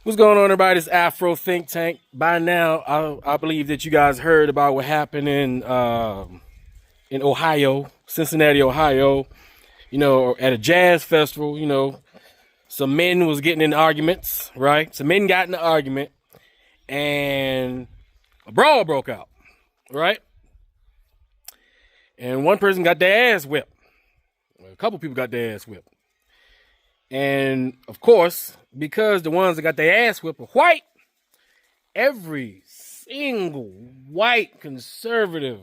What's going on, everybody? It's Afro Think Tank. By now, I believe that you guys heard about what happened in Ohio, Cincinnati, Ohio. You know, at a jazz festival. You know, some men was getting in arguments, right? Some men got in an argument, and a brawl broke out, right? And one person got their ass whipped. A couple people got their ass whipped. And, of course, because the ones that got their ass whipped were white, every single white conservative,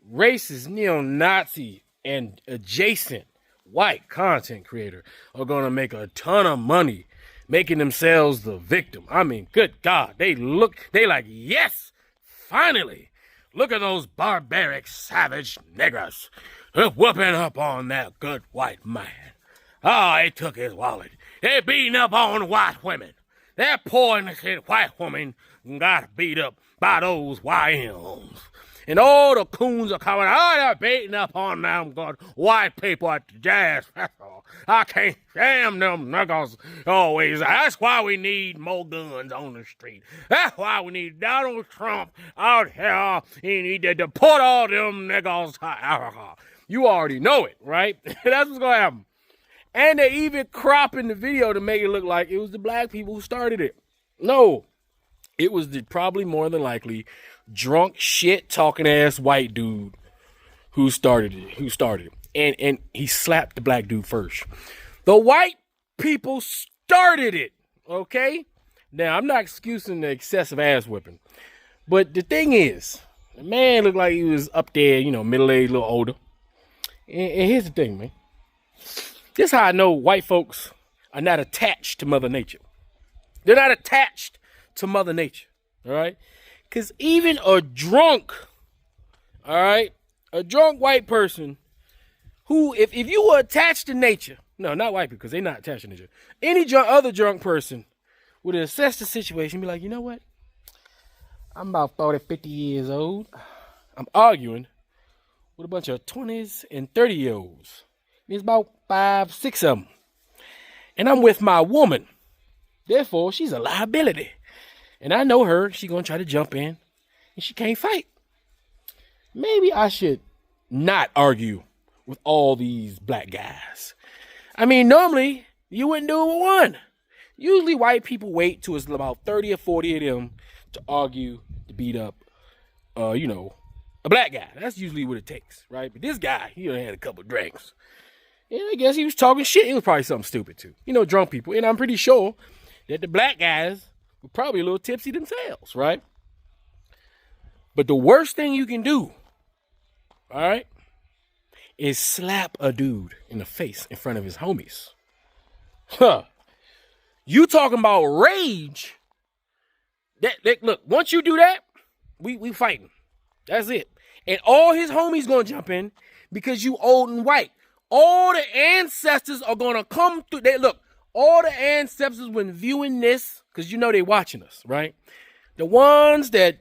racist, neo-Nazi, and adjacent white content creator are going to make a ton of money making themselves the victim. I mean, good God, they like, yes, finally, look at those barbaric, savage niggers whooping up on that good white man. Oh, they took his wallet. They're beating up on white women. That poor innocent white woman got beat up by those YMs. And all the coons are coming, oh, they're beating up on them good white people at the jazz festival. I can't stand them niggas always. That's why we need more guns on the street. That's why we need Donald Trump out here. He needed to put all them niggas to Africa. You already know it, right? That's what's going to happen. And they even cropping the video to make it look like it was the black people who started it. No, it was probably more than likely drunk shit talking ass white dude who started it. And he slapped the black dude first. The white people started it, okay? Now, I'm not excusing the excessive ass whipping. But the thing is, the man looked like he was up there, you know, middle-aged, a little older. And here's the thing, man. This is how I know white folks are not attached to Mother Nature. They're not attached to Mother Nature, all right? Because even a drunk, all right, a drunk white person who, if you were attached to nature, no, not white people, because they're not attached to nature, any other drunk person would assess the situation and be like, you know what? I'm about 40, 50 years old. I'm arguing with a bunch of 20s and 30-year-olds. There's about 5, 6 of them. And I'm with my woman. Therefore, she's a liability. And I know her. She's going to try to jump in. And she can't fight. Maybe I should not argue with all these black guys. I mean, normally, you wouldn't do it with one. Usually, white people wait till it's about 30 or 40 of them to argue, to beat up, a black guy. That's usually what it takes, right? But this guy, he only had a couple drinks. And I guess he was talking shit. It was probably something stupid, too. You know, drunk people. And I'm pretty sure that the black guys were probably a little tipsy themselves, right? But the worst thing you can do, all right, is slap a dude in the face in front of his homies. Huh. You talking about rage. Look, once you do that, we fighting. That's it. And all his homies going to jump in because you old and white. All the ancestors are going to come through. All the ancestors when viewing this, because you know they watching us, right? The ones that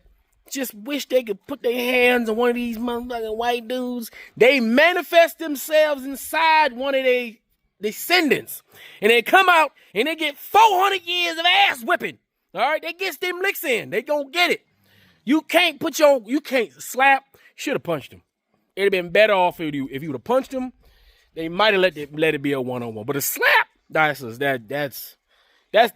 just wish they could put their hands on one of these motherfucking white dudes, they manifest themselves inside one of their descendants. And they come out and they get 400 years of ass whipping. All right? They get them licks in. They gonna get it. You can't slap. Should have punched him. It'd have been better off if you would have punched him. They might have let it be a one-on-one. But a slap, that's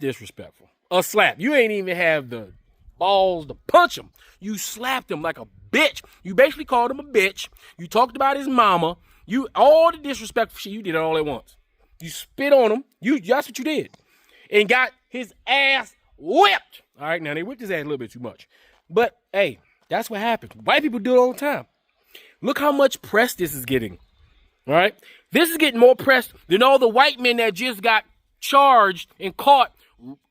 disrespectful. A slap. You ain't even have the balls to punch him. You slapped him like a bitch. You basically called him a bitch. You talked about his mama. All the disrespectful shit, you did it all at once. You spit on him. That's what you did. And got his ass whipped. All right, now they whipped his ass a little bit too much. But, hey, that's what happens. White people do it all the time. Look how much press this is getting. All right? This is getting more press than all the white men that just got charged and caught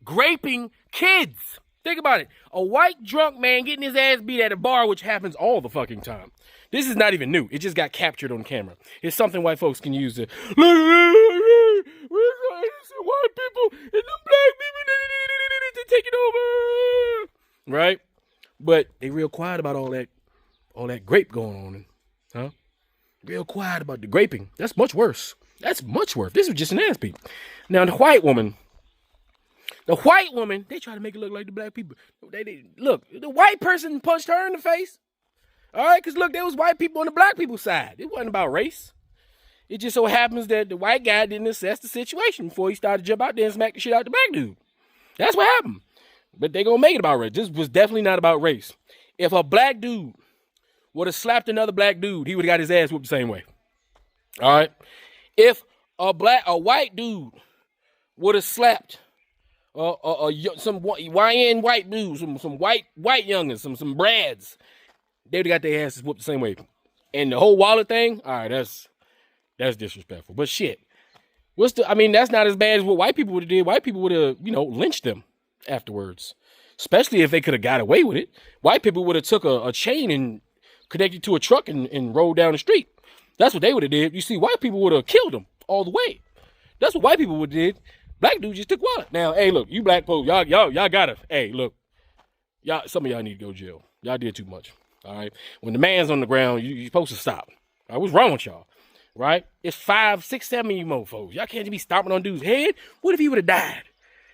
raping kids. Think about it. A white drunk man getting his ass beat at a bar, which happens all the fucking time. This is not even new. It just got captured on camera. It's something white folks can use to, we're white people and the black people to take it over. Right? But they real quiet about all that grape going on, huh? Real quiet about the graping. That's much worse. This was just an ass beat. Now, the white woman The white woman, they try to make it look like the black people. Look, the white person punched her in the face. All right, because look, there was white people on the black people's side. It wasn't about race. It just so happens that the white guy didn't assess the situation before he started to jump out there and smack the shit out the black dude. That's what happened. But they gonna make it about race. This was definitely not about race. If a black dude would have slapped another black dude, he would have got his ass whooped the same way. All right. If a white dude would have slapped some YN white dudes, some white youngins, some brads, they would have got their asses whooped the same way. And the whole wallet thing, all right, that's disrespectful. But shit, that's not as bad as what white people would have did. White people would have, lynched them afterwards. Especially if they could have got away with it. White people would have took a chain and connected to a truck and rolled down the street. That's what they would have did. You see, white people would have killed them all the way. That's what white people would have did. Black dudes just took wallet. Now, hey, look, you black folks, y'all gotta, hey, look, some of y'all need to go to jail. Y'all did too much. All right. When the man's on the ground, you're supposed to stop. All right, what's wrong with y'all? Right? It's 5, 6, 7 of you mofos. Y'all can't just be stomping on dude's head. What if he would have died?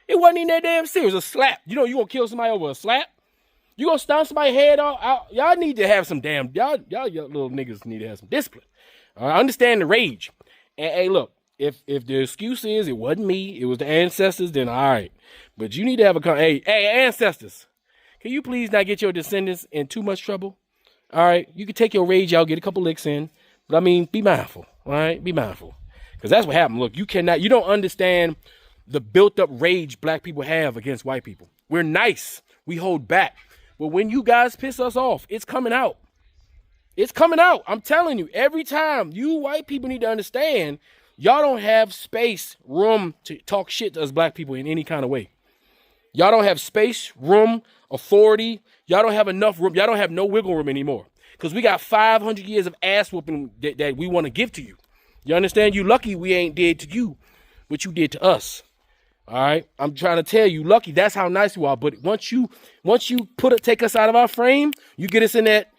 It wasn't even that damn serious. A slap. You gonna kill somebody over a slap? You gonna stomp somebody's head out? Y'all need to have some damn, y'all little niggas need to have some discipline. I understand the rage. And hey, look, if the excuse is it wasn't me, it was the ancestors, then all right. But you need to have hey, ancestors, can you please not get your descendants in too much trouble? All right, you can take your rage out, get a couple licks in, but be mindful. All right, be mindful, because that's what happened. Look, you don't understand the built-up rage black people have against white people. We're nice, we hold back, but when you guys piss us off, it's coming out. It's coming out. I'm telling you, every time. You white people need to understand, y'all don't have space, room to talk shit to us black people in any kind of way. Y'all don't have space, room, authority. Y'all don't have enough room. Y'all don't have no wiggle room anymore. Because we got 500 years of ass whooping that we want to give to you. You understand? You lucky we ain't did to you what you did to us. All right? I'm trying to tell you, lucky, that's how nice you are. But once you take us out of our frame, you get us in that,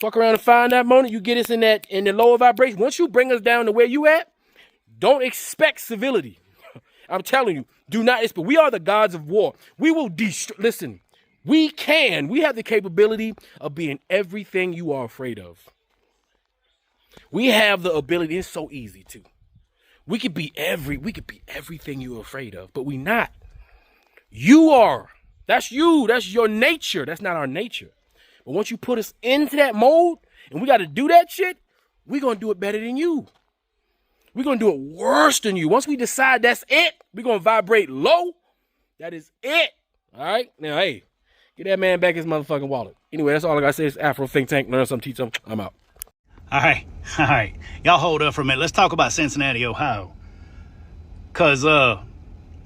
fuck around and find that moment, you get us in the lower vibration. Once you bring us down to where you at, don't expect civility. I'm telling you, do not expect. We are the gods of war. We will destroy. Listen, we have the capability of being everything you are afraid of. We have the ability. It's so easy too. We could be everything you're afraid of, but we not. You are. That's you. That's your nature. That's not our nature. But once you put us into that mode and we got to do that shit, we're going to do it better than you. We're going to do it worse than you. Once we decide that's it, we're going to vibrate low. That is it. All right? Now, hey, get that man back his motherfucking wallet. Anyway, that's all I got to say. It's Afro Think Tank. Learn something, teach something. I'm out. All right. Y'all hold up for a minute. Let's talk about Cincinnati, Ohio. Because that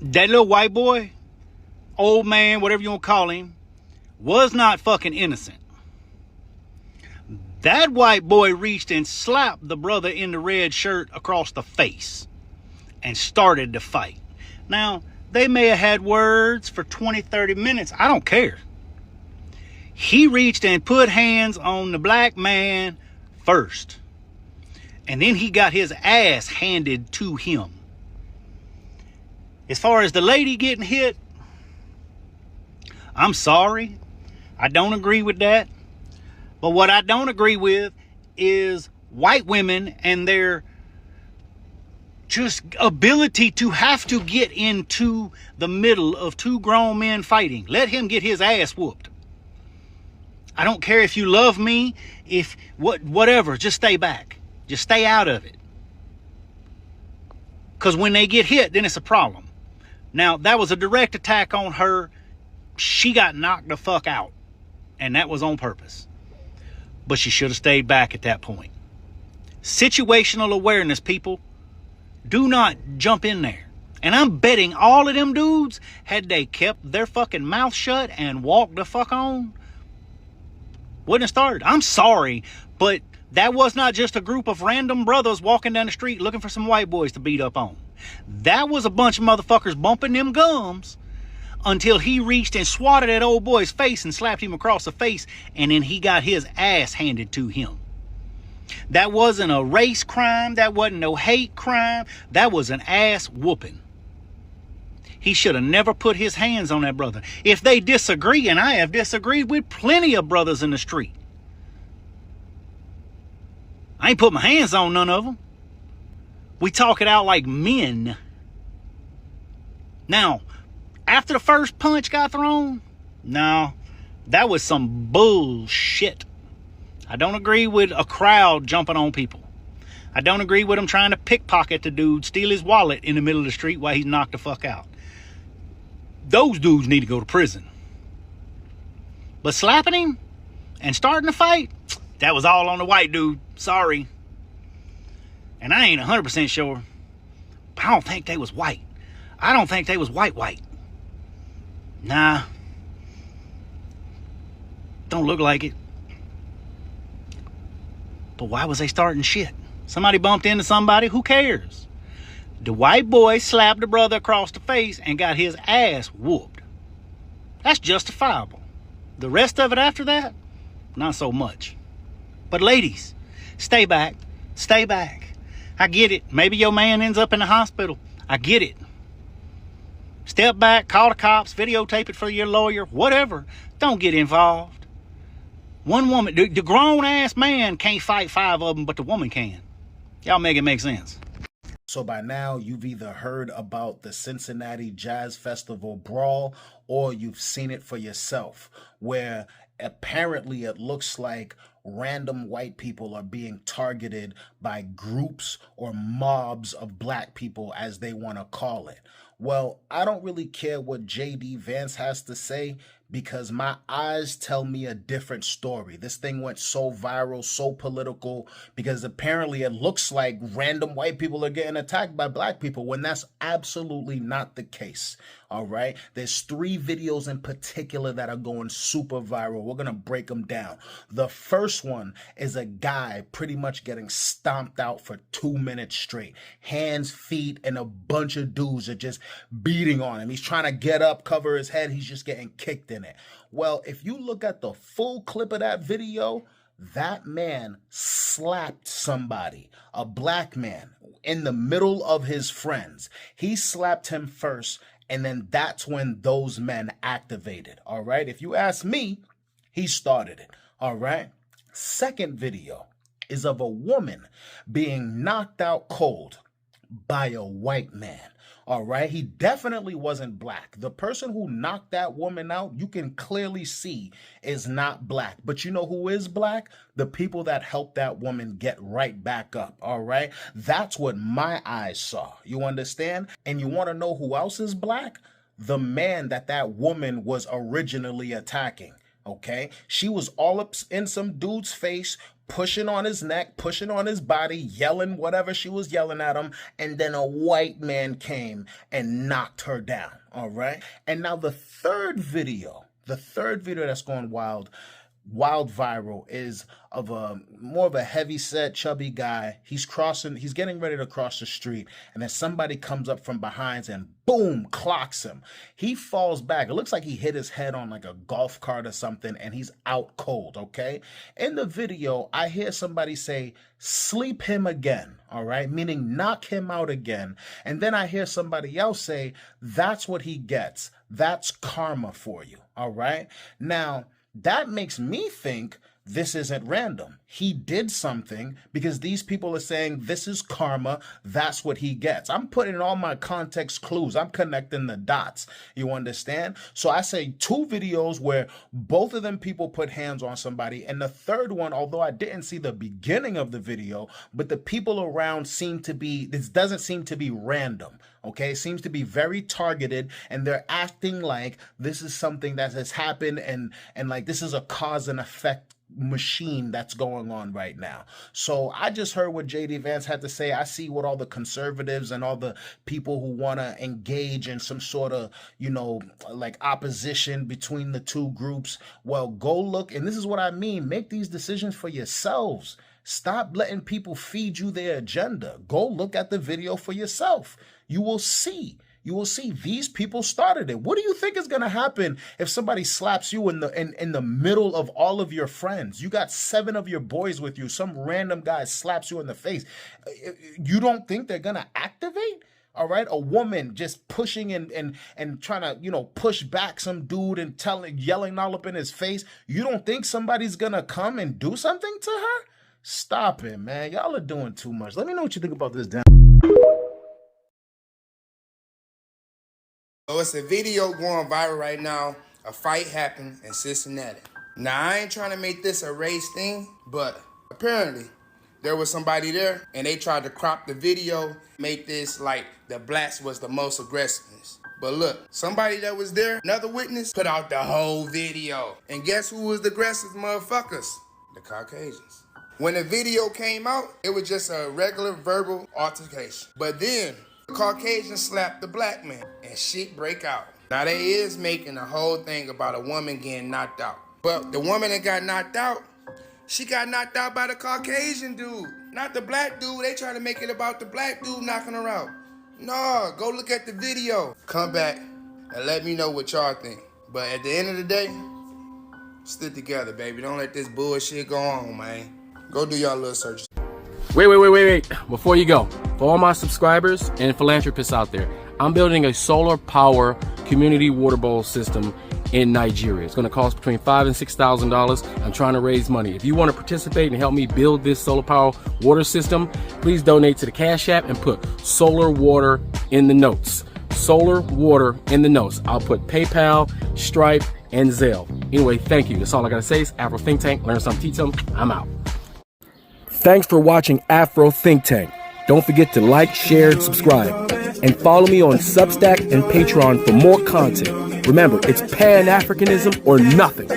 little white boy, old man, whatever you want to call him, was not fucking innocent. That white boy reached and slapped the brother in the red shirt across the face and started to fight. Now, they may have had words for 20, 30 minutes. I don't care. He reached and put hands on the black man first. And then he got his ass handed to him. As far as the lady getting hit, I'm sorry. I don't agree with that. But what I don't agree with is white women and their just ability to have to get into the middle of two grown men fighting. Let him get his ass whooped. I don't care if you love me, whatever, just stay back. Just stay out of it. Because when they get hit, then it's a problem. Now, that was a direct attack on her. She got knocked the fuck out. And that was on purpose. But she should have stayed back at that point. Situational awareness, people. Do not jump in there. And I'm betting all of them dudes, had they kept their fucking mouth shut and walked the fuck on, wouldn't have started. I'm sorry, but that was not just a group of random brothers walking down the street looking for some white boys to beat up on. That was a bunch of motherfuckers bumping them gums until he reached and swatted that old boy's face and slapped him across the face, and then he got his ass handed to him. That wasn't a race crime. That wasn't no hate crime. That was an ass whooping. He should have never put his hands on that brother. If they disagree, and I have disagreed with plenty of brothers in the street, I ain't put my hands on none of them. We talk it out like men. Now, after the first punch got thrown, no, that was some bullshit. I don't agree with a crowd jumping on people. I don't agree with them trying to pickpocket the dude, steal his wallet in the middle of the street while he's knocked the fuck out. Those dudes need to go to prison. But slapping him and starting a fight, that was all on the white dude. Sorry. And I ain't 100% sure, but I don't think they was white. I don't think they was white. Nah. Don't look like it. But why was they starting shit? Somebody bumped into somebody, who cares? The white boy slapped the brother across the face and got his ass whooped. That's justifiable. The rest of it after that, not so much. But ladies, stay back. Stay back. I get it. Maybe your man ends up in the hospital. I get it. Step back, call the cops, videotape it for your lawyer, whatever. Don't get involved. One woman, the grown-ass man can't fight 5 of them, but the woman can. Y'all make it make sense. So by now, you've either heard about the Cincinnati Jazz Festival brawl, or you've seen it for yourself, where apparently it looks like random white people are being targeted by groups or mobs of black people, as they want to call it. Well, I don't really care what J.D. Vance has to say, because my eyes tell me a different story. This thing went so viral, so political, because apparently it looks like random white people are getting attacked by black people, when that's absolutely not the case. All right. There's 3 videos in particular that are going super viral. We're going to break them down. The first one is a guy pretty much getting stomped out for 2 minutes straight. Hands, feet, and a bunch of dudes are just beating on him. He's trying to get up, cover his head. He's just getting kicked in it. Well, if you look at the full clip of that video, that man slapped somebody, a black man, in the middle of his friends. He slapped him first, and then that's when those men activated. All right. If you ask me, he started it. All right. Second video is of a woman being knocked out cold by a white man. All right. He definitely wasn't black. The person who knocked that woman out, you can clearly see, is not black. But you know who is black? The people that helped that woman get right back up. All right. That's what my eyes saw. You understand? And you want to know who else is black? The man that woman was originally attacking. Okay. She was all up in some dude's face, pushing on his neck, pushing on his body, yelling whatever she was yelling at him. And then a white man came and knocked her down. All right. And now the third video that's going wild viral, is of a more of a heavy set, chubby guy. He's getting ready to cross the street, and then somebody comes up from behind and boom, clocks him. He falls back. It looks like he hit his head on like a golf cart or something, and he's out cold. Okay. In the video, I hear somebody say, sleep him again. All right. Meaning knock him out again. And then I hear somebody else say, that's what he gets. That's karma for you. All right. Now, that makes me think this isn't random. He did something, because these people are saying this is karma. That's what he gets. I'm putting in all my context clues. I'm connecting the dots. You understand? So I say 2 videos where both of them people put hands on somebody. And the third one, although I didn't see the beginning of the video, but the people around this doesn't seem to be random. Okay, it seems to be very targeted, and they're acting like this is something that has happened, and like this is a cause and effect machine that's going on right now. So I just heard what J.D. Vance had to say. I see what all the conservatives and all the people who want to engage in some sort of, like opposition between the 2 groups. Well, go look, and this is what I mean. Make these decisions for yourselves. Stop letting people feed you their agenda. Go look at the video for yourself. You will see. These people started it. What do you think is going to happen if somebody slaps you in the middle of all of your friends? You got 7 of your boys with you. Some random guy slaps you in the face. You don't think they're going to activate? All right, a woman just pushing and trying to, you know, push back some dude and yelling all up in his face. You don't think somebody's gonna come and do something to her? Stop it, man. Y'all are doing too much. Let me know what you think about this. So it's a video going viral right now. A fight happened in Cincinnati. Now, I ain't trying to make this a race thing, but apparently there was somebody there and they tried to crop the video, make this like the blacks was the most aggressiveness. But look, somebody that was there, another witness, put out the whole video. And guess who was the aggressive motherfuckers? The Caucasians. When the video came out, it was just a regular verbal altercation. But then the Caucasian slapped the black man and shit break out. Now they is making a whole thing about a woman getting knocked out. But the woman that got knocked out, she got knocked out by the Caucasian dude, not the black dude. They try to make it about the black dude knocking her out. No, go look at the video. Come back and let me know what y'all think. But at the end of the day, stick together, baby. Don't let this bullshit go on, man. Go do y'all little search. Wait. Before you go, for all my subscribers and philanthropists out there, I'm building a solar power community water bowl system in Nigeria. It's going to cost between $5,000 and $6,000. I'm trying to raise money. If you want to participate and help me build this solar power water system, please donate to the Cash App and put solar water in the notes. Solar water in the notes. I'll put PayPal, Stripe, and Zelle. Anyway, thank you. That's all I got to say. It's Afro Think Tank. Learn something, teach something. I'm out. Thanks for watching Afro Think Tank. Don't forget to like, share, and subscribe. And follow me on Substack and Patreon for more content. Remember, it's Pan-Africanism or nothing.